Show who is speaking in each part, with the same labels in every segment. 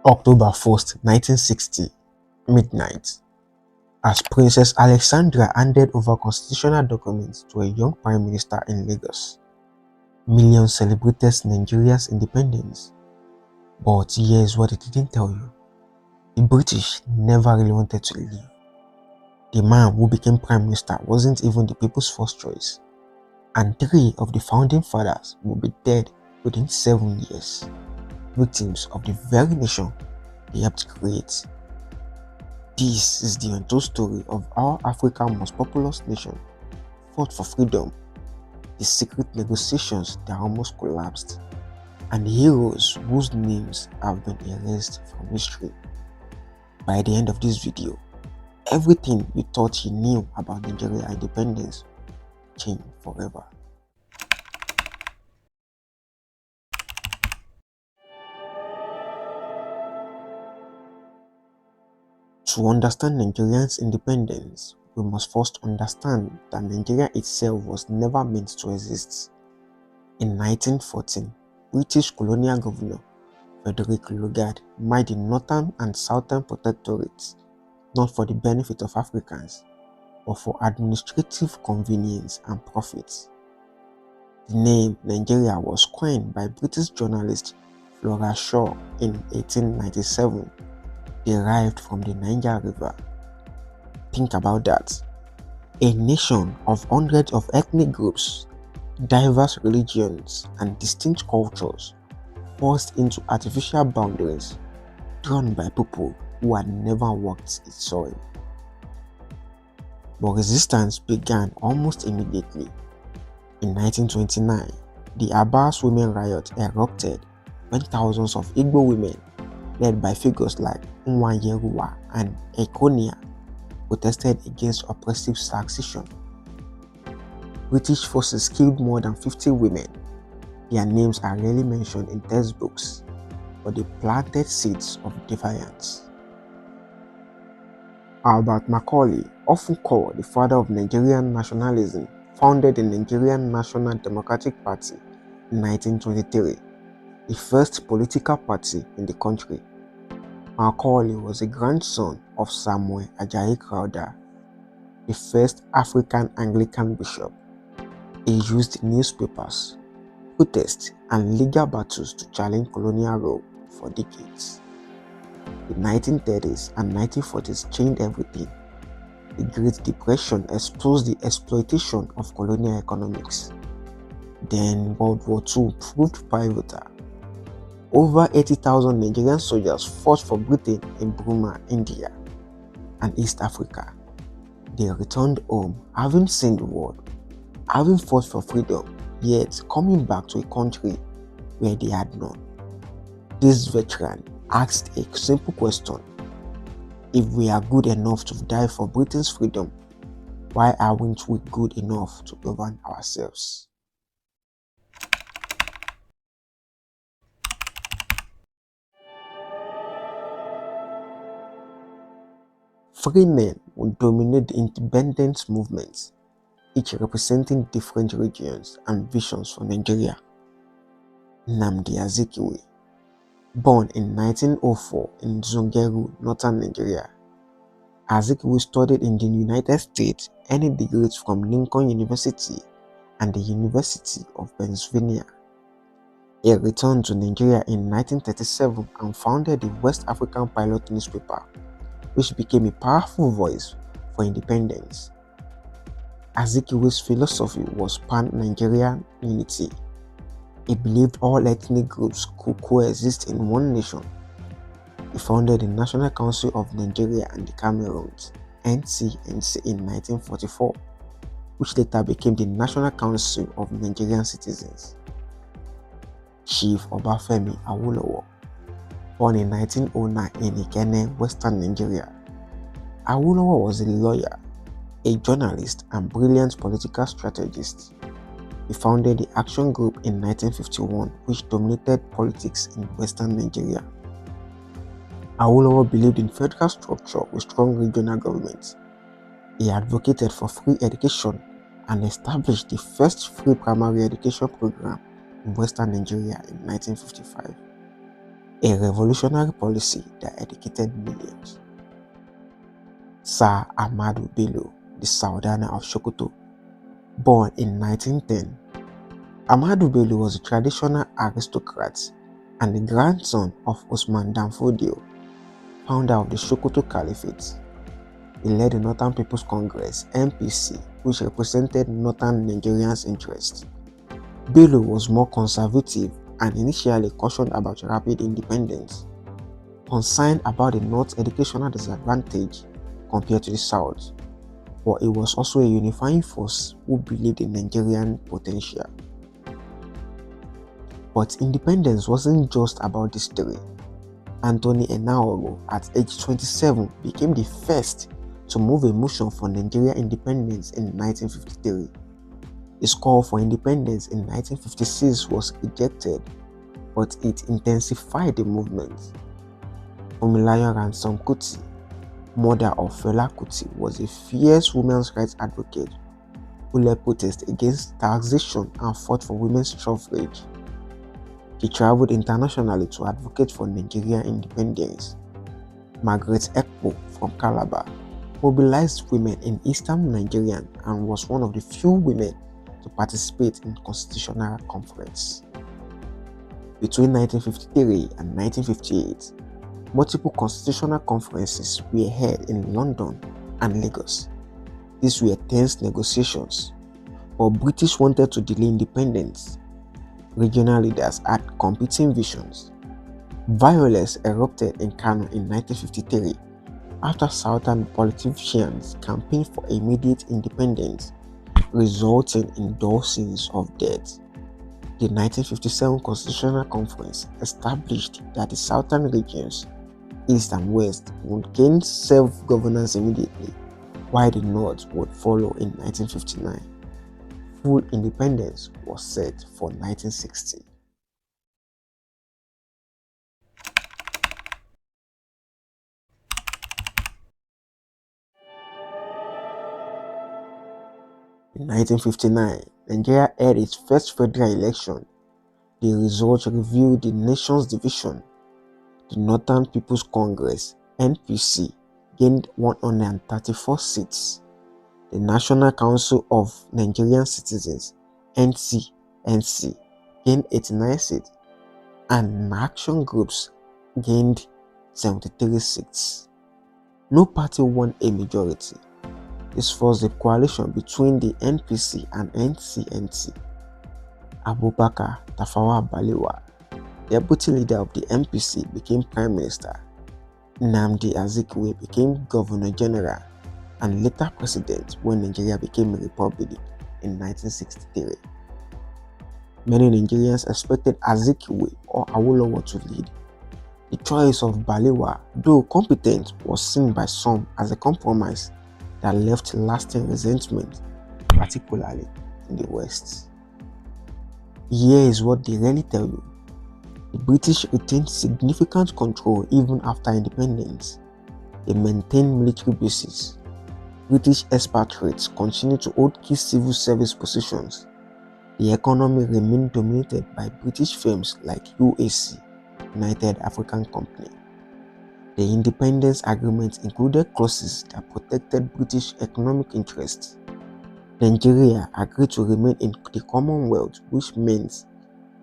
Speaker 1: October 1st, 1960, midnight, as Princess Alexandra handed over constitutional documents to a young Prime Minister in Lagos. Millions celebrated Nigeria's independence. But here's what it didn't tell you. The British never really wanted to leave. The man who became Prime Minister wasn't even the people's first choice, and 3 of the founding fathers would be dead within 7 years, victims of the very nation they helped create. This is the untold story of how Africa's most populous nation fought for freedom, the secret negotiations that almost collapsed, and the heroes whose names have been erased from history. By the end of this video, everything you thought you knew about Nigeria's independence changed forever. To understand Nigeria's independence, we must first understand that Nigeria itself was never meant to exist. In 1914, British colonial governor Frederick Lugard made the northern and southern protectorates not for the benefit of Africans, but for administrative convenience and profit. The name Nigeria was coined by British journalist Flora Shaw in 1897, derived from the Niger River. Think about that. A nation of hundreds of ethnic groups, diverse religions, and distinct cultures forced into artificial boundaries drawn by people who had never walked its soil. But resistance began almost immediately. In 1929, the Abas Women Riot erupted when thousands of Igbo women, led by figures like Nwanyeruwa and Colonial, protested against oppressive taxation. British forces killed more than 50 women. Their names are rarely mentioned in textbooks, but they planted seeds of defiance. Herbert Macaulay, often called the father of Nigerian nationalism, founded the Nigerian National Democratic Party in 1923, the first political party in the country. Macaulay was a grandson of Samuel Ajayi Crowther, the first African Anglican bishop. He used newspapers, protests, and legal battles to challenge colonial rule for decades. The 1930s and 1940s changed everything. The Great Depression exposed the exploitation of colonial economics. Then World War II proved pivotal. Over 80,000 Nigerian soldiers fought for Britain in Burma, India, and East Africa. They returned home having seen the world, having fought for freedom, yet coming back to a country where they had none. This veteran asked a simple question: if we are good enough to die for Britain's freedom, why aren't we good enough to govern ourselves? Three men would dominate the independence movement, each representing different regions and visions for Nigeria. Nnamdi Azikiwe, born in 1904 in Zungeru, northern Nigeria. Azikiwe studied in the United States, earning degrees from Lincoln University and the University of Pennsylvania. He returned to Nigeria in 1937 and founded the West African Pilot newspaper, which became a powerful voice for independence. Azikiwe's philosophy was pan-Nigerian unity. He believed all ethnic groups could coexist in one nation. He founded the National Council of Nigeria and the Cameroons, NCNC, in 1944, which later became the National Council of Nigerian Citizens. Chief Obafemi Awolowo, born in 1909 in Ikenne, western Nigeria. Awolowo was a lawyer, a journalist, and brilliant political strategist. He founded the Action Group in 1951, which dominated politics in western Nigeria. Awolowo believed in federal structure with strong regional governments. He advocated for free education and established the first free primary education program in western Nigeria in 1955. a revolutionary policy that educated millions. Sir Ahmadu Bello, the Sultana of Sokoto, born in 1910. Ahmadu Bello was a traditional aristocrat and the grandson of Usman Dan Fodio, founder of the Sokoto Caliphate. He led the Northern People's Congress (NPC), which represented Northern Nigerians' interests. Bello was more conservative and initially cautioned about rapid independence, concerned about the North's educational disadvantage compared to the South, but he was also a unifying force who believed in Nigerian potential. But independence wasn't just about history. Enahoro, at age 27, became the first to move a motion for Nigerian independence in 1953. His call for independence in 1956 was rejected, but it intensified the movement. Funmilayo Ransome-Kuti, mother of Fela Kuti, was a fierce women's rights advocate who led protests against taxation and fought for women's suffrage. She traveled internationally to advocate for Nigerian independence. Margaret Ekpo from Calabar mobilized women in eastern Nigeria and was one of the few women to participate in Constitutional Conference. Between 1953 and 1958, multiple constitutional conferences were held in London and Lagos. These were tense negotiations, but British wanted to delay independence. Regional leaders had competing visions. Violence erupted in Kano in 1953 after Southern politicians campaigned for immediate independence, resulting in dozens of deaths. The 1957 Constitutional Conference established that the southern regions, East and West, would gain self-governance immediately, while the North would follow in 1959. Full independence was set for 1960. In 1959, Nigeria held its first federal election. The results revealed the nation's division. The Northern People's Congress (NPC) gained 134 seats. The National Council of Nigerian Citizens (NCNC) gained 89 seats, and action groups gained 73 seats. No party won a majority. This forced a coalition between the NPC and NCNC. Abubakar Tafawa Balewa, deputy leader of the NPC, became Prime Minister. Nnamdi Azikiwe became Governor General and later President when Nigeria became a republic in 1963. Many Nigerians expected Azikiwe or Awolowo to lead. The choice of Balewa, though competent, was seen by some as a compromise that left lasting resentment, particularly in the West. Here is what they really tell you. The British retained significant control even after independence. They maintained military bases. British expatriates continued to hold key civil service positions. The economy remained dominated by British firms like UAC, United African Company. The independence agreement included clauses that protected British economic interests. Nigeria agreed to remain in the Commonwealth, which meant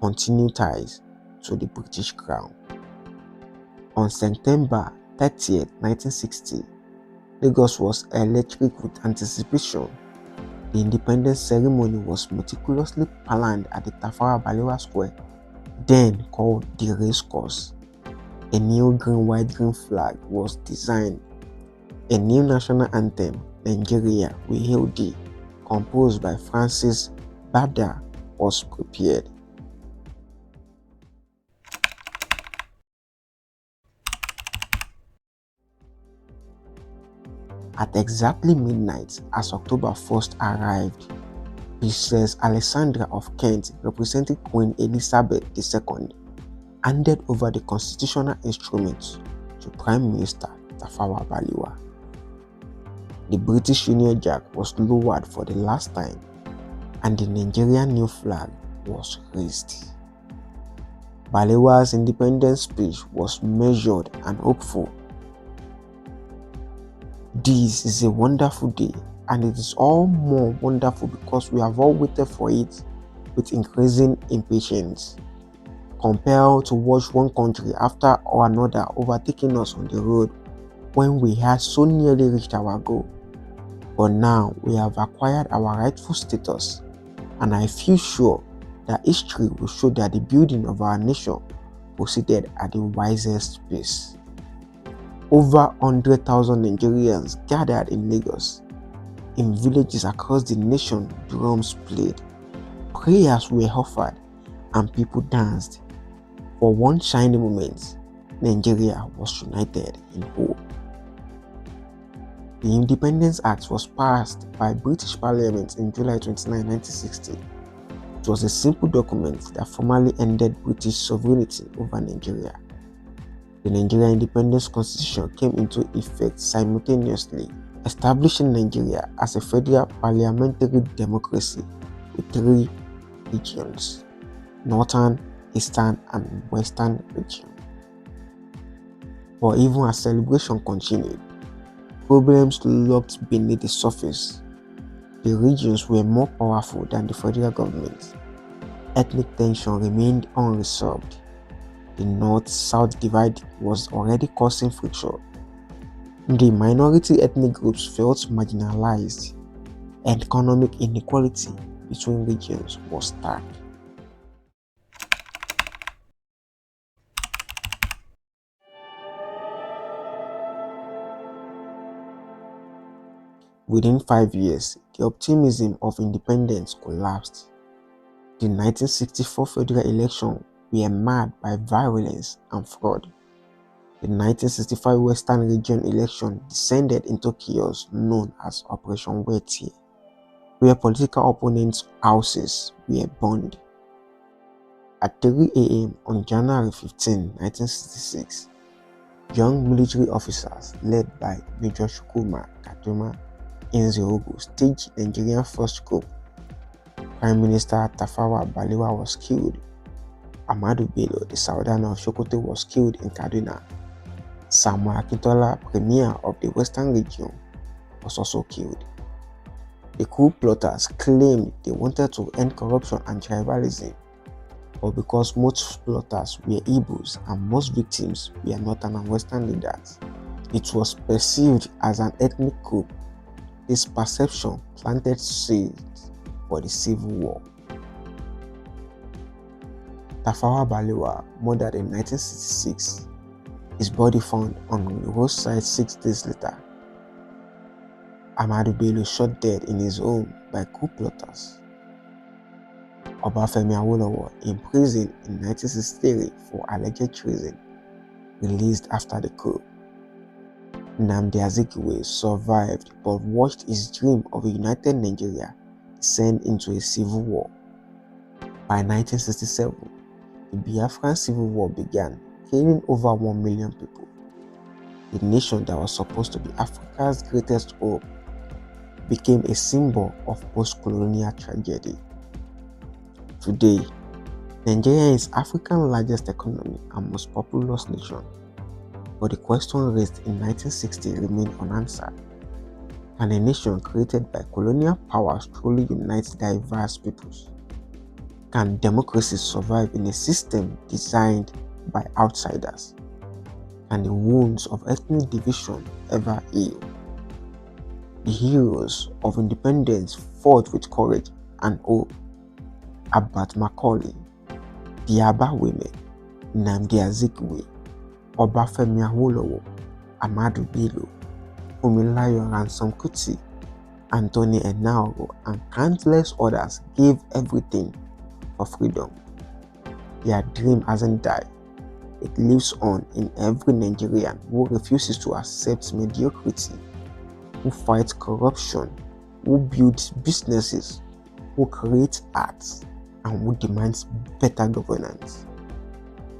Speaker 1: continued ties to the British Crown. On September 30, 1960, Lagos was electric with anticipation. The independence ceremony was meticulously planned at the Tafawa Balewa Square, then called the Race Course. A new green-white-green flag was designed. A new national anthem, Nigeria We Hail Thee, composed by Francis Bada, was prepared. At exactly midnight, as October 1st arrived, Princess Alexandra of Kent, representing Queen Elizabeth II, handed over the constitutional instruments to Prime Minister Tafawa Balewa. The British Union Jack was lowered for the last time, and the Nigerian new flag was raised. Balewa's independence speech was measured and hopeful. This is a wonderful day, and it is all more wonderful because we have all waited for it with increasing impatience, compelled to watch one country after another overtaking us on the road when we had so nearly reached our goal. But now we have acquired our rightful status, and I feel sure that history will show that the building of our nation proceeded at the wisest pace. Over 100,000 Nigerians gathered in Lagos. In villages across the nation, drums played, prayers were offered, and people danced. For one shiny moment, Nigeria was united in hope. The Independence Act was passed by British Parliament in July 29, 1960. It was a simple document that formally ended British sovereignty over Nigeria. The Nigerian Independence Constitution came into effect simultaneously, establishing Nigeria as a federal parliamentary democracy with 3 regions: Northern, Eastern, and Western region. But even as celebration continued, problems lurked beneath the surface. The regions were more powerful than the federal government. Ethnic tension remained unresolved. The North-South divide was already causing friction. The minority ethnic groups felt marginalized, and economic inequality between regions was stark. Within 5 years, the optimism of independence collapsed. The 1964 federal election were marred by violence and fraud. The 1965 Western Region election descended into chaos known as Operation Wet Tear, where political opponents' houses were burned. At 3 a.m. on January 15, 1966, young military officers led by Major Chukwuma Kaduma Nzeogo staged Nigerian first coup. Prime Minister Tafawa Balewa was killed. Ahmadu Bello, the Sultan of Sokoto, was killed in Kaduna. Samuel Akintola, Premier of the Western Region, was also killed. The coup plotters claimed they wanted to end corruption and tribalism, but because most plotters were Igbos and most victims were Northern and Western leaders, it was perceived as an ethnic coup. This perception planted seeds for the civil war. Tafawa Balewa murdered in 1966. His body found on the roadside 6 days later. Ahmadu Bello shot dead in his home by coup plotters. Obafemi Awolowo, imprisoned in 1963 for alleged treason, released after the coup. Nnamdi Azikiwe survived but watched his dream of a united Nigeria descend into a civil war. By 1967, the Biafran Civil War began, killing over 1 million people. The nation that was supposed to be Africa's greatest hope became a symbol of post-colonial tragedy. Today, Nigeria is Africa's largest economy and most populous nation, but the question raised in 1960 remained unanswered. Can a nation created by colonial powers truly unite diverse peoples? Can democracy survive in a system designed by outsiders? Can the wounds of ethnic division ever heal? The heroes of independence fought with courage and hope. Herbert Macaulay, the Aba women, Nnamdi Azikiwe, Obafemi Awolowo, Ahmadu Bello, Funmilayo Ransome-Kuti, Enahoro, and countless others gave everything for freedom. Their dream hasn't died. It lives on in every Nigerian who refuses to accept mediocrity, who fights corruption, who builds businesses, who creates arts, and who demands better governance.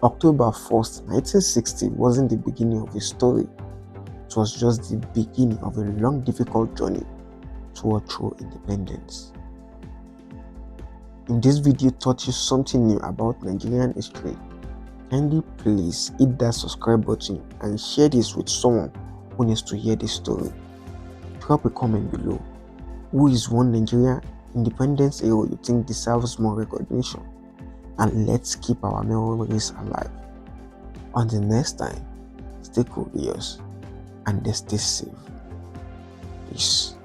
Speaker 1: October 1st, 1960 wasn't the beginning of a story. It was just the beginning of a long, difficult journey toward true independence. If this video taught you something new about Nigerian history, Kindly please hit that subscribe button and share this with someone who needs to hear this story. Drop a comment below. Who is one Nigerian independence hero you think deserves more recognition? And let's keep our memories alive. Until next time, stay curious and stay safe. Peace.